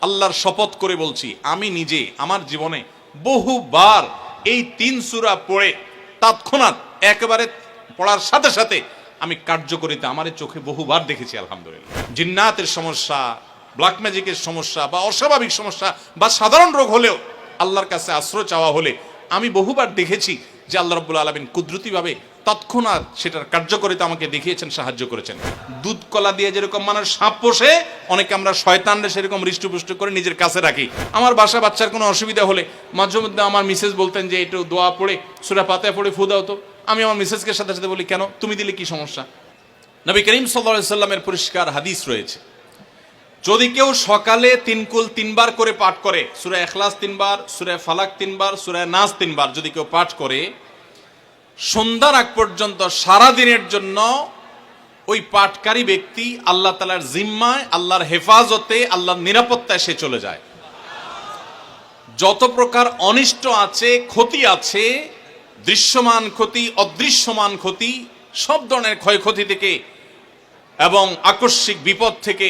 আল্লাহর শপথ করে বলছি, আমি নিজে আমার জীবনে বহুবার এই 3 সূরা পড়ে তৎক্ষণাৎ একেবারে পড়ার সাথে সাথে আমি কার্যকরিতা আমার চোখে বহুবার দেখেছি। আলহামদুলিল্লাহ। জিন্নাতের সমস্যা, ব্ল্যাক ম্যাজিকের সমস্যা বা অস্বাভাবিক সমস্যা বা সাধারণ রোগ হলেও আল্লাহর কাছে আশ্রয় চাওয়া হলে আমি বহুবার দেখেছি যে আল্লাহ রাব্বুল আলামিন কুদরতিভাবে তৎক্ষণাৎ সেটার কার্যকারিতা আমাকে দেখিয়েছেন, সাহায্য করেছেন। দুধ কলা দিয়ে যেরকম মানুষ সাপ পোষে, অনেকে আমরা শয়তানরে সেরকম হৃষ্টপুষ্ট করে নিজের কাছে রাখি। আমার বাচ্চার কোনো অসুবিধা হলে মাঝে মধ্যে আমার মিসেস বলতেন যে একটু দোয়া পড়ে সূরা ফাতিহা পড়ে ফু দাও তো। আমি আমার মিসেসকে সাথে সাথে বলি, কেন, তুমি দিলে কি সমস্যা? নবী করিম সাল্লাল্লাহু আলাইহি সাল্লামের পরিষ্কার হাদিস রয়েছে, যদি কেউ সকালে 3 কুল 3 বার করে পাঠ করে, সূরা ইখলাস 3 বার, সূরা ফালাক 3 বার, সূরা নাস 3 বার যদি কেউ পাঠ করে, সন্ধ্যার আগ পর্যন্ত সারা দিনের জন্য ওই পাঠকারী ব্যক্তি আল্লাহ তাআলার জিম্মায়, আল্লাহর হেফাজতে, আল্লাহর নিরাপত্তায় সে চলে যায়। যত প্রকার অনিষ্ট আছে, ক্ষতি আছে, দৃশ্যমান ক্ষতি, অদৃশ্যমান ক্ষতি, সব ধরনের ক্ষয়ক্ষতি থেকে এবং আকস্মিক বিপদ থেকে,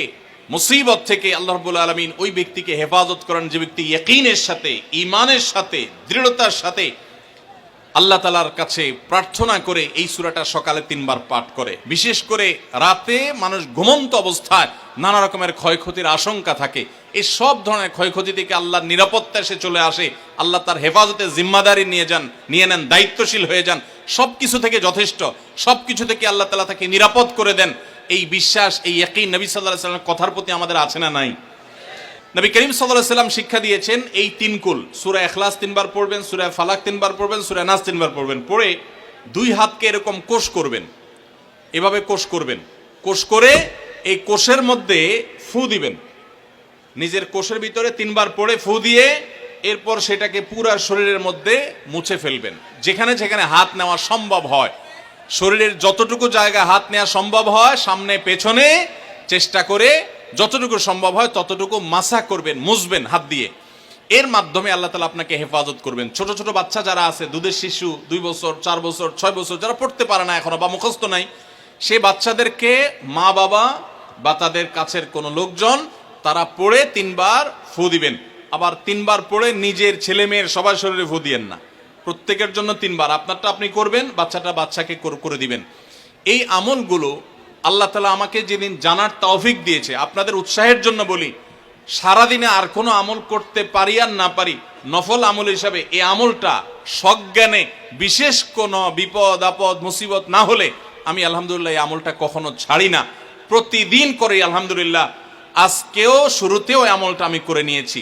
মুসিবত থেকে আল্লাহ রাব্বুল আলামিন ওই ব্যক্তিকে হেফাজত করেন যে ব্যক্তি ইয়াকিনের সাথে, ঈমানের সাথে, দৃঢ়তার সাথে আল্লাহ তাআলার কাছে প্রার্থনা করে এই সূরাটা সকালে 3 বার পাঠ করে। বিশেষ করে রাতে মানুষ ঘুমন্ত অবস্থায় নানা রকমের ক্ষয়ক্ষতির আশঙ্কা থাকে, এই সব ধরনের ক্ষয়ক্ষতি থেকে আল্লাহর নিরাপত্তায় সে চলে আসে। আল্লাহ তার হেফাজতে জিম্মাদারি নিয়ে নেন, দায়িত্বশীল হয়ে যান, সবকিছু থেকে যথেষ্ট, সবকিছু থেকে আল্লাহ তাআলা তাকে নিরাপদ করে দেন। এই বিশ্বাস, এই ইয়াকিন নবী সাল্লাল্লাহু আলাইহি ওয়াসাল্লামের কথার প্রতি আমাদের আছে না নাই? নবী করিম সাল্লাল্লাহু আলাইহি ওয়াসাল্লাম শিক্ষা দিয়েছেন এই 3 কুল, সূরা ইখলাস 3 বার পড়বেন, সূরা ফালাক 3 বার পড়বেন, সূরা নাস 3 বার পড়বেন, পড়ে 2 হাতকে এরকম কোষ করবেন, এভাবে কোষ করবেন, কোষ করে এই কোষের মধ্যে ফু দিবেন, নিজের কোষের ভিতরে 3 বার পড়ে ফু দিয়ে এরপর সেটাকে পুরো শরীরের মধ্যে মুছে ফেলবেন। যেখানে যেখানে হাত নেওয়া সম্ভব হয়, শরীরের যতটুকু জায়গা হাত নেওয়া সম্ভব হয়, সামনে পেছনে চেষ্টা করে যতটুকু সম্ভব হয় ততটুকু মাসা করবেন, মুছবেন হাত দিয়ে। এর মাধ্যমে আল্লাহ তাআলা আপনাকে হেফাজত করবেন। ছোট ছোট বাচ্চা যারা আছে, দুধের শিশু, 2 বছর, 4 বছর, 6 বছর, যারা পড়তে পারে না এখনো বা মুখস্থ নাই, সেই বাচ্চাদেরকে মা বাবা বা তাদের কাছের কোনো লোকজন তারা পড়ে 3 বার ফু দিবেন। আবার 3 বার পড়ে নিজের ছেলে মেয়ের সবার শরীরে ফু দিয়েন না, প্রত্যেকের জন্য 3 বার। আপনারটা আপনি করবেন, বাচ্চাকে করে দিবেন। এই আমলগুলো আল্লাহ তাআলা আমাকে যেদিন জানার তৌফিক দিয়েছে, আপনাদের উৎসাহের জন্য বলি, সারাদিনে আর কোনো আমল করতে পারি আর না পারি, নফল আমল হিসাবে এই আমলটা সজ্ঞানে, বিশেষ কোনো বিপদ আপদ মুসিবত না হলে আমি আলহামদুলিল্লাহ এই আমলটা কখনো ছাড়ি না, প্রতিদিন করি আলহামদুলিল্লাহ। আজকেও শুরুতেও এই আমলটা আমি করে নিয়েছি।